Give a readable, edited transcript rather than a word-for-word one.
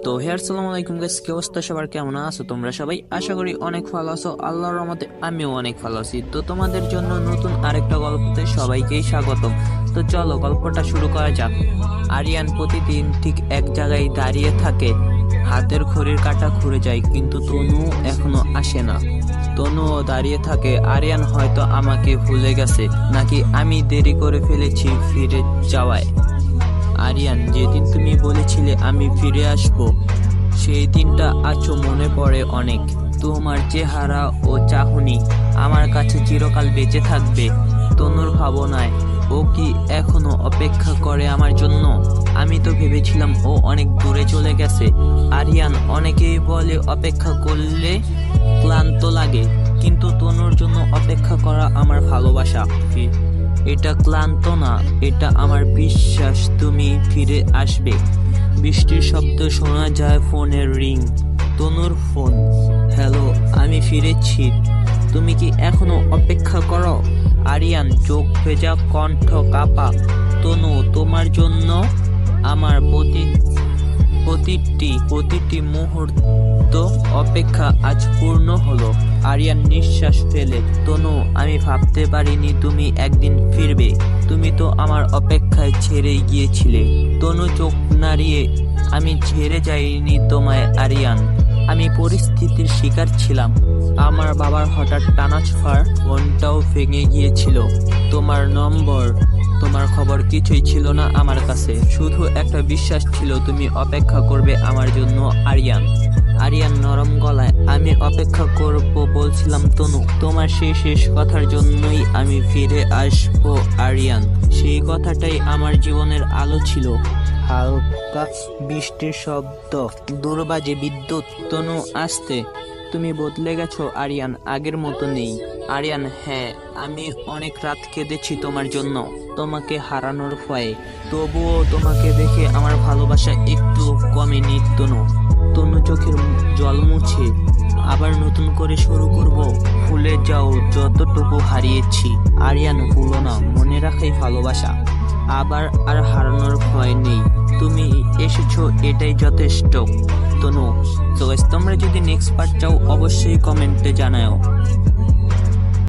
তো হে আসসালামু আলাইকুম গাইস, কি অবস্থা সবার? কেমন আছো তোমরা সবাই? আশা করি অনেক ভালো আছো। আল্লাহর রহমতে আমিও অনেক ভালো আছি। তো তোমাদের জন্য নতুন আরেকটা গল্পতে সবাইকেই স্বাগতম। তো চলো গল্পটা শুরু করা যাক। আরিয়ান প্রতিদিন ঠিক এক জায়গায় দাঁড়িয়ে থাকে। হাতের ঘড়ির কাঁটা ঘুরে যায়, কিন্তু তনু এখনো আসে না। তনুও দাঁড়িয়ে থাকে। আরিয়ান হয়তো আমাকে ভুলে গেছে, নাকি আমি দেরি করে ফেলেছি ফিরে যাওয়ায়। আরিয়ান, যেদিন তুমি বলেছিলে আমি ফিরে আসব, সেই দিনটা আজও মনে পড়ে অনেক। তোমার চেহারা ও চাহনি আমার কাছে চিরকাল বেঁচে থাকবে। তনুর ভাবনায় ও কি এখনো অপেক্ষা করে আমার জন্য? আমি তো ভেবেছিলাম ও অনেক দূরে চলে গেছে। আরিয়ান, অনেকেই বলে অপেক্ষা করলে ক্লান্ত লাগে, কিন্তু তনুর জন্য অপেক্ষা করা আমার ভালোবাসা। এটা ক্লান্ত না, এটা আমার বিশ্বাস তুমি ফিরে আসবে। বৃষ্টির শব্দ শোনা যায়, ফোনের রিং। তনুর ফোন। হ্যালো, আমি ফিরেছি। তুমি কি এখনো অপেক্ষা করো? আরিয়ান, চোখ ভেজা, কণ্ঠ কাঁপা। তনু, তোমার জন্য আমার প্রতিটি মুহূর্ত অপেক্ষা আজ পূর্ণ হলো। আরিয়ান নিঃশ্বাস ফেলে। তনু, আমি ভাবতে পারিনি তুমি একদিন ফিরবে। তুমি তো আমার অপেক্ষায় ছেড়ে গিয়েছিলে। তনু চোখ নাড়িয়ে। আমি ছেড়ে যাইনি তোমায় আরিয়ান, আমি পরিস্থিতির শিকার ছিলাম। আমার বাবার হঠাৎ ট্রান্সফার, ফোনটাও ভেঙে গিয়েছিল। তোমার নম্বর, তোমার খবর কিছুই ছিল না আমার কাছে। শুধু একটা বিশ্বাস ছিল তুমি অপেক্ষা করবে আমার জন্য আরিয়ান। আরিয়ান নরম গলায়, আমি অপেক্ষা করব বলছিলাম তনু। তোমার সেই শেষ কথার জন্যই আমি ফিরে আসবো আরিয়ান। সেই কথাটাই আমার জীবনের আলো ছিল। হালকা বৃষ্টির শব্দ, দূরবাজে বিদ্যুৎ। তনু আসতে। তুমি বদলে গেছো আরিয়ান, আগের মতো নেই। আরিয়ান, হ্যাঁ, আমি অনেক রাত কেঁদেছি তোমার জন্য, তোমাকে হারানোর ভয়ে। তবুও তোমাকে দেখে আমার ভালোবাসা একটু কমেনি তনু। তনু চোখের জল মুছে। আবার নতুন করে শুরু করব। ভুলে যাও যতটুকু হারিয়েছি। আরিয়ান, ভুলো না, মনে রাখাই ভালোবাসা। আবার আর হারানোর ভয় নেই। তুমি এসেছো, এটাই যথেষ্ট তনু। তো তোমরা যদি নেক্সট পার্ট চাও অবশ্যই কমেন্টে জানাও।